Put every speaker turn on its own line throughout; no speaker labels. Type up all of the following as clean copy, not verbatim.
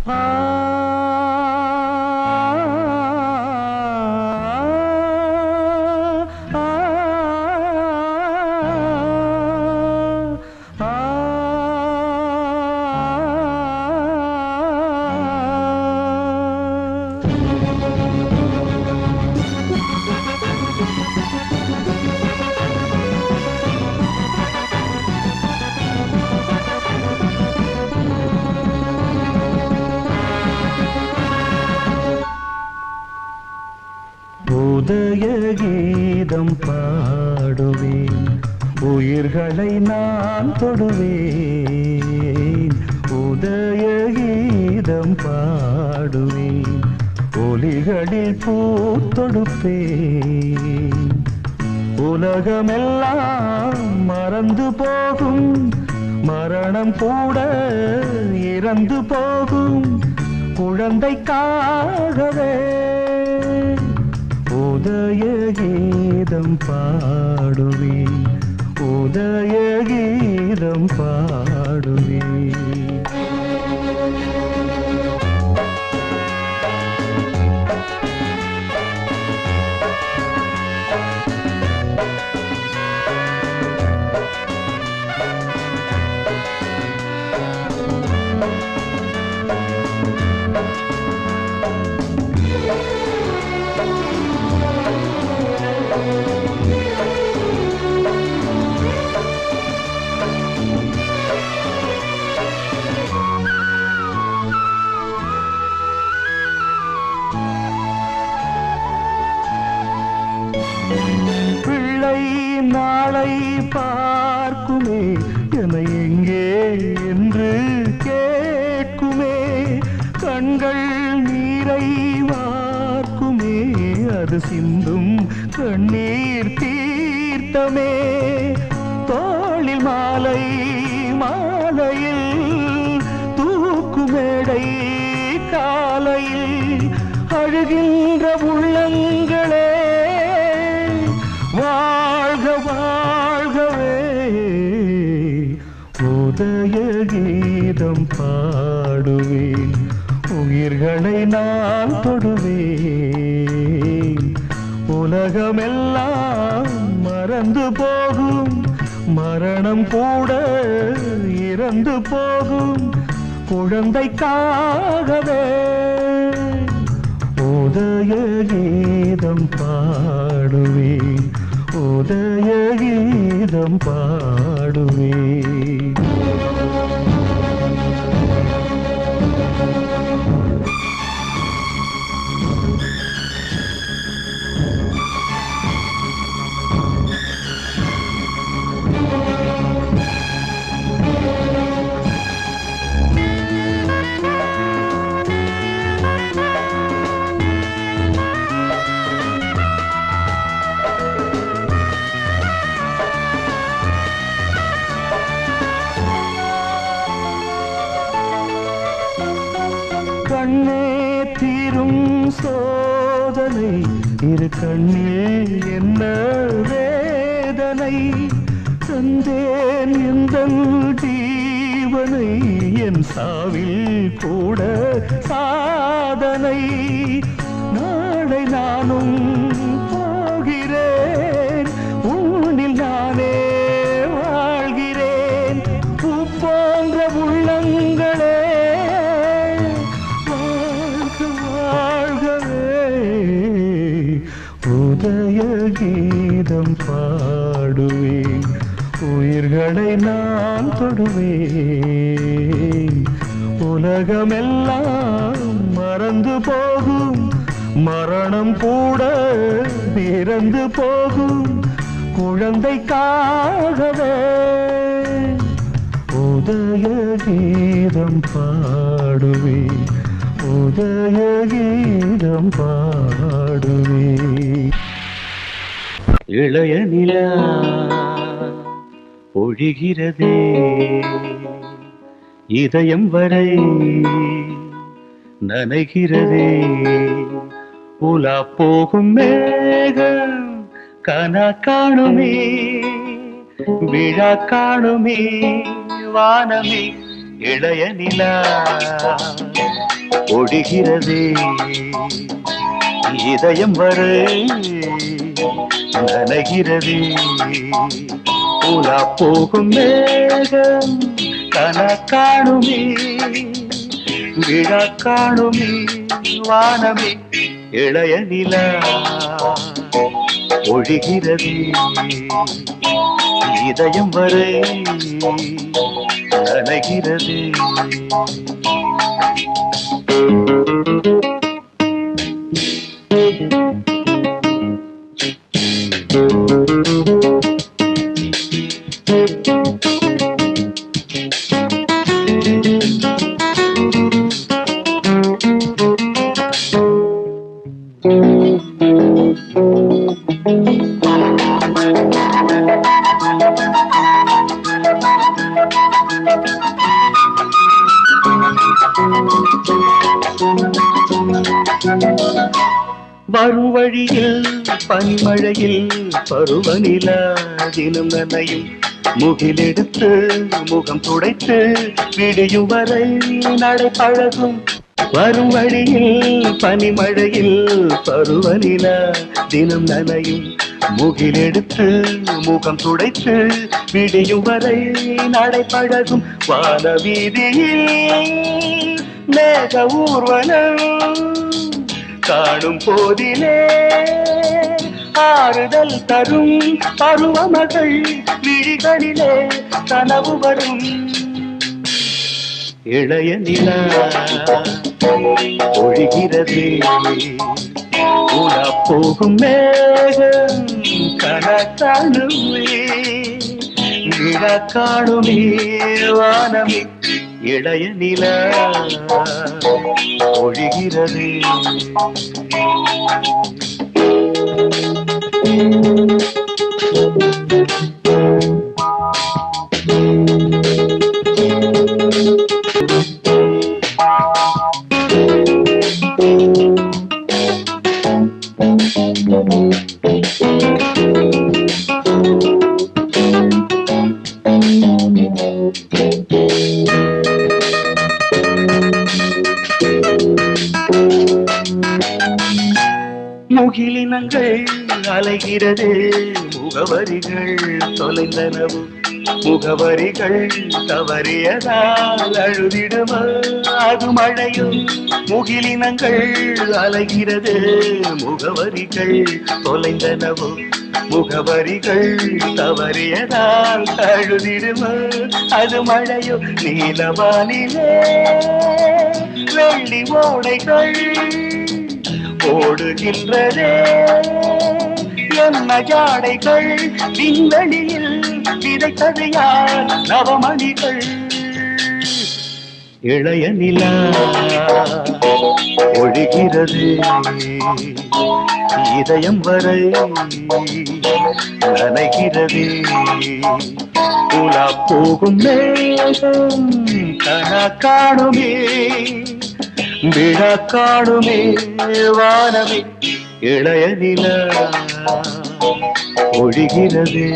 ஆ உதய கீதம் பாடுவேன், உயிர்களை நான் தொடுவேன். உதய கீதம் பாடுவேன், ஒலிகளில் பூத்தொடுப்பேன். உலகமெல்லாம் மறந்து போகும், மரணம் கூட இறந்து போகும், குழந்தைக்காகவே உதய கீதம் பாடுவேன், உதய கீதம் பாடுவேன். நாளை பார்க்குமே, என எங்கே என்று கேட்குமே. கண்கள் நீரை வார்க்குமே, அது சிந்தும் கண்ணீர் தீர்த்தமே. தோளில் மாலை மாலையில் தூக்குமேடை காலையில் அழுகின்ற உள்ளங்களே வாழ்க வாழ்கவே. உதய கீதம் பாடுவேன், உயிர்களை நான் தொடுவேன். உலகமெல்லாம் மறந்து போகும், மரணம் கூட இறந்து போகும், குழந்தைக்காகவே உதய கீதம் பாடுவேன், உதய கீதம் பாடுவேன். கண்ணே தீரும் சோதனை, இரு கண்ணில் என்ன வேதனை. தந்தேன் எந்தன் ஜீவனை, என் சாவில் கூட சாதனை. நாளை நானும் போகிறேன், உன்னில் நானே வாழ்கிறேன். பூ போன்ற உள்ளங்களே உதய கீதம் பாடுவேன், உயிர்களை நான் தொடுவேன். உலகமெல்லாம் மறந்து போகும், மரணம் கூட இறந்து போகும், குழந்தைக்காகவே உதய கீதம் பாடுவேன், உதய கீதம் பாடுவேன். இளைய நிலா பொழிகிறதே, இதயம் வரை நனைகிறதே. உலா போகும் மேகம் கனா காணுமே, விழா காணுமே வானமே. இளைய நிலா ஒழிகிறதே இதயம் வரை நனைகிறதே உலா போகும் மேகம் கணக்காணுமே விழா காணுமே வானமே இளைய நிலா ஒழிகிறது இதயம் வரை நனைகிறது வரும் வழியில் பனிமழையில் பருவநிலா தினம் நனையும் முகிலெடுத்து முகம் துடைத்து விடியும் வரை நடை பழகும் வரும் வழியில் பனிமழையில் பருவநிலா தினம் நனையும் முகிலெடுத்து முகம் துடைத்து விடியும் வரை நடை பழகும் வான வீதியில் மேக ஊர்வலம் காணும் போதிலே ஆறுதல் தரும் பருவமகள் விழிகளிலே கனவு வரும் இளைய நிலா ஒழிகிறது உலா போகும் மேகம் கணக்காணுமே விழா காணுமே வானமே இளைய நிலா ஒழிகிறது முகிலினங்கள் அலைகிறது முகவரிகள் தொலைந்தனவு முகவரிகள் தவறியதால் அழுதிடுமா அது மழையும் முகிலினங்கள் அலைகிறது முகவரிகள் தொலைந்தனவு முகவரிகள் தவறியதால் அழுதிடுமா அது மழையோ நீலவானிலே வெள்ளி ஓடைகள் ஓடுகின்றதே என்ன ஜாடைகள் விண்வெளியில் விதைத்தது யார் நவமணிகள் இளைய நிலா ஒழிகிறது இதயம் வரை நனைகிறது உலா போகும் மேகம் கணக்காணுமே விழா காணுமே வானமே இளைய நிலா ஒழிகிறது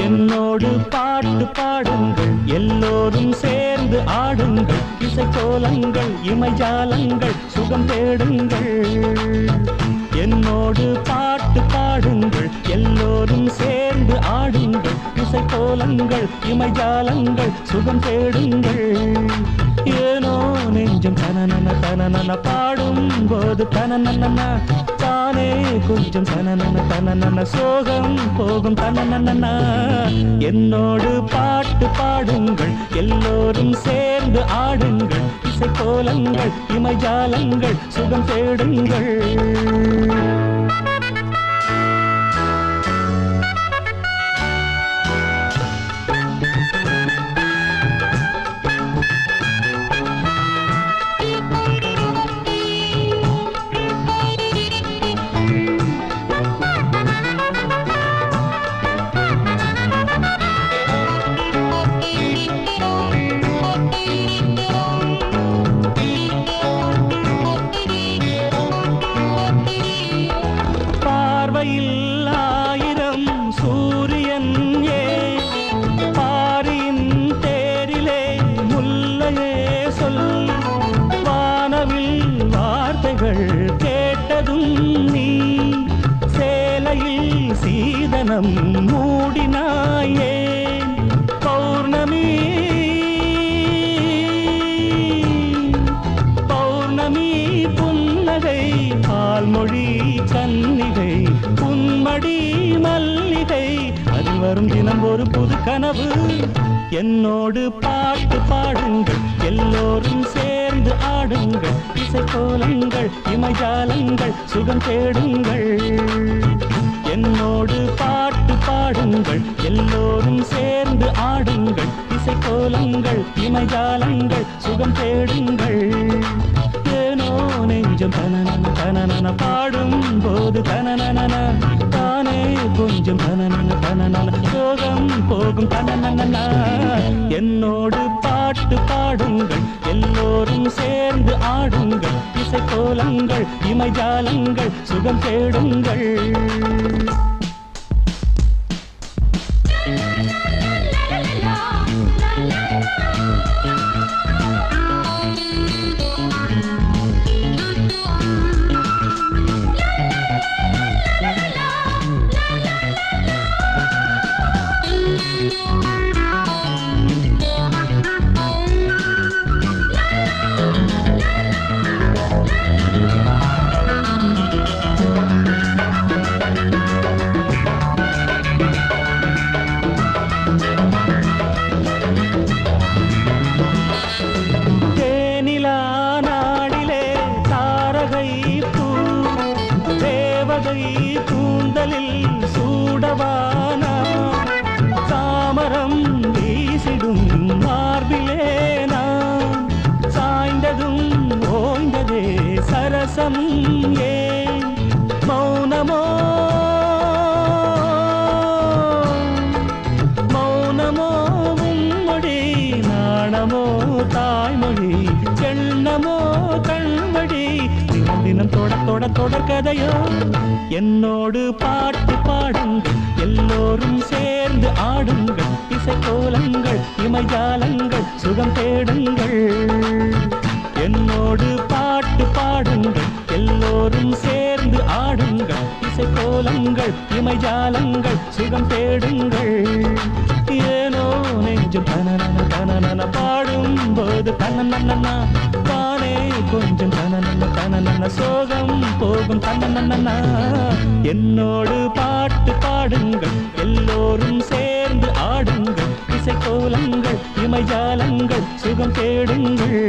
என்னோடு பாட்டு பாடுங்கள் எல்லோரும் சேர்ந்து ஆடுங்கள் இசைக்கோலங்கள் இமைஜாலங்கள் சுகம் தேடுங்கள் என்னோடு பாட்டு பாடுங்கள் எல்லோரும் சேர்ந்து ஆடுங்கள் இசைக்கோலங்கள் இமைஜாலங்கள் சுகம் தேடுங்கள் ஏனோ நெஞ்சம் தனனன தனனன பாடும் போது தனனன தானே கொஞ்சம் தனனன தனனன சோகம் போகும் தனனன. என்னோடு பாட்டு பாடுங்கள் எல்லோரும் சேர்ந்து ஆடுங்கள் இசைக்கோலங்கள் இமைஜாலங்கள் சுகம் தேடுங்கள். ஆயிரம் சூரியன் ஏ பாரியின் தேரிலே முல்லையே சொல். வானவில் வார்த்தைகள் கேட்டதும் நீ சேலையில் சீதனம் மூடினாயே. பௌர்ணமி பௌர்ணமி புன்னகை பால்மொழி கன்னிகை புன்மடி மல்லிகை அதில் வரும் தினம் ஒரு புது கனவு. என்னோடு பாட்டு பாடுங்கள் எல்லோரும் சேர்ந்து ஆடுங்கள் இசைக்கோலங்கள் இமைஜாலங்கள் சுகம் தேடுங்கள். என்னோடு பாட்டு பாடுங்கள் எல்லோரும் சேர்ந்து ஆடுங்கள் இசைக்கோலங்கள் இமைஜாலங்கள் சுகம் தேடுங்கள். ஏனோ நெஞ்சம் தனனன தனனன பாடும் போது தனனன தானே கொஞ்சம் தனனன தனனன சோகம் போகும் தனனன. என்னோடு பாட்டு பாடுங்கள் எல்லோரும் சேர்ந்து ஆடுங்கள் இசைக்கோலங்கள் இமைஜாலங்கள் சுகம் தேடுங்கள். கூந்தலில் சூடவானா தாமரம் வீசிடும் மார்பிலே நான் சாய்ந்ததும் ஓய்ந்ததே சரசம் ஏன் மௌனமோ மௌனமோ உன்மொழி நாணமோ தாய்மொழி எண்ணமோ கண்மொழி தினம் தினம் தொடர் கதையோ. என்னோடு பாட்டு பாடுங்கள் எல்லோரும் சேர்ந்து ஆடுங்கள் இசைக்கோலங்கள் இமைஜாலங்கள் சுகம் தேடுங்கள். என்னோடு பாட்டு பாடுங்கள் எல்லோரும் சேர்ந்து ஆடுங்கள் இசைக்கோலங்கள் இமைஜாலங்கள் சுகம் தேடுங்கள். ஏனோ நெஞ்சம் தனனன தனனன பாடும் போது தனனன தானே கொஞ்சம் தனனன தனனன சோகம் போகும் தனனன. என்னோடு பாட்டு பாடுங்கள் எல்லோரும் சேர்ந்து ஆடுங்கள் இசைக்கோலங்கள் இமைஜாலங்கள் சுகம் தேடுங்கள்.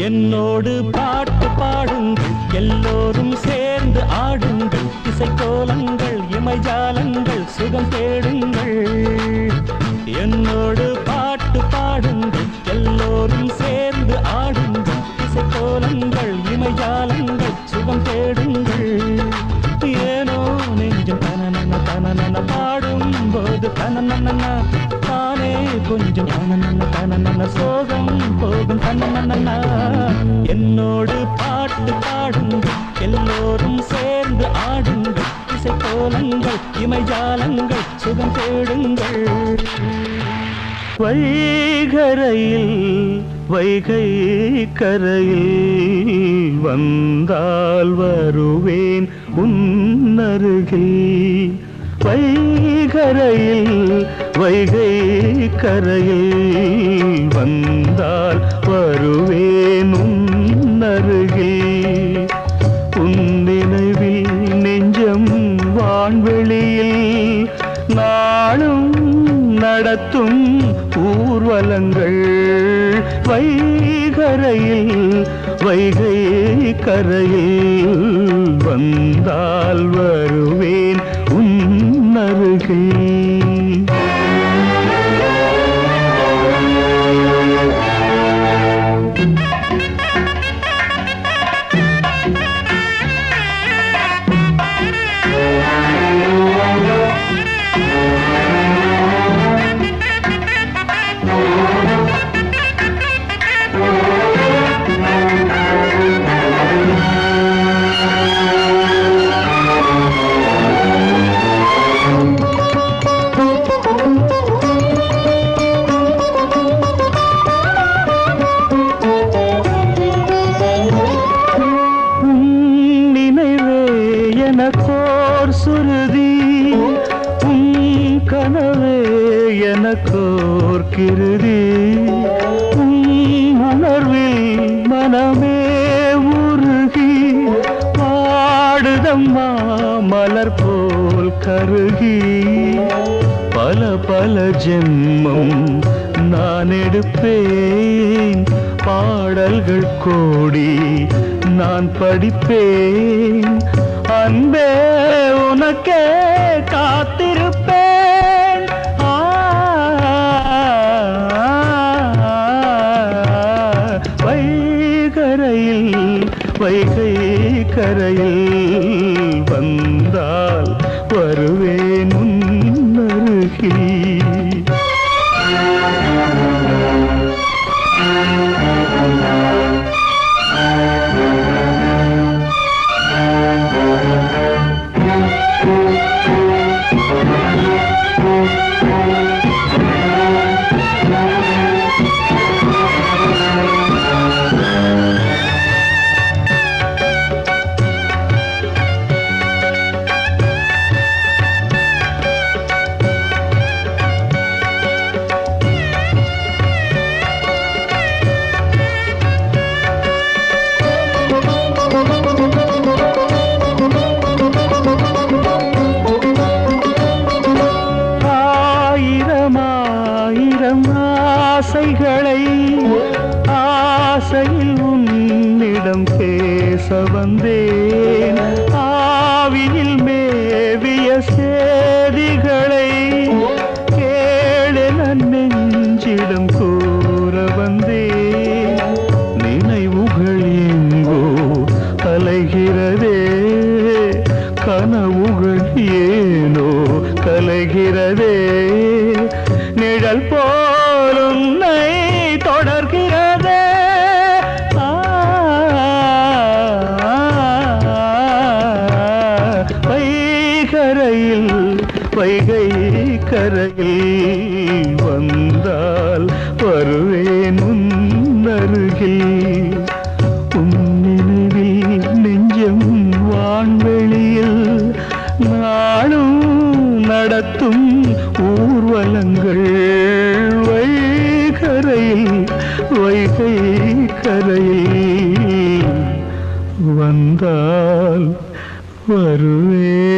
என்னோடு பாட்டு பாடுங்கள் எல்லோரும் சேர்ந்து ஆடுங்கள் இசைக்கோலங்கள் இமைஜாலங்கள் சுகம் தேடுங்கள். என்னோடு பாட்டு பாடுங்கள் எல்லோரும் சேர்ந்து ஆடுங்கள் இசைக்கோலங்கள் இமைஜாலங்கள் சுகம் தேடுங்கள். ஏனோ நெஞ்சம் தனனன தனனன பாடும் போது பொழுது தனநன்னா தானே கொஞ்சம் தனநன்ன சோகம் போகும் தனநன்னா. என்னோடு பாட்டு பாடுங்கள் எல்லோரும் சேர்ந்து ஆடுங்கள் இசைக்கோலங்கள் இமைஜாலங்கள் சுகம் தேடுங்கள்.
வைகரையில் வைகை கரையில் வந்தால் வருவேன் உன்னருகில். வைகரையில் வைகை கரையில் வந்தால் வருவேன் உன்னருகில். உன் நினைவில் நெஞ்சம் வான்வெளியில் நாளும் நடத்தும் ஊர்வலங்கள். வைகரையில் வைகை கரையில் வந்தால் வருவேன் உன்னருகில். எனக்கோர் சுருதி உன் கனவே எனக்கோர் கிருதி. உன் உணர்வில் மனமே உருகி பாடுதம்மா மலர் போல் கருகி. பல பல ஜென்மம் நான் எடுப்பேன் பாடல்கள் கோடி நான் படிப்பேன். அன்பே உனக்கே காத்திருப்பேன். வைகரையில் வைகை கரையில் வந்தால் வருவேன் உன்னருகில். ஆசைகளை ஆசையில் உன்னிடம் பேச வந்தேன். ஆவியில் மேவிய சேதிகளை கேளென நெஞ்சிடம் கூற வந்தேன். நினைவுகள் எங்கோ அலைகிறதே கனவுகள் ஏனோ கலைகிறதே. நிழல் போல் உன்னை தொடர்கிறதே. வைகரையில் வைகை கரையில் வந்தால் வருவேன் உன்னருகில். உன் நினைவில் நெஞ்சம் வான்வெளியில் நாளும் நடத்தும் ஊர்வலங்கள். வைகரையில் வைகை கரையில் வந்தால் வருவே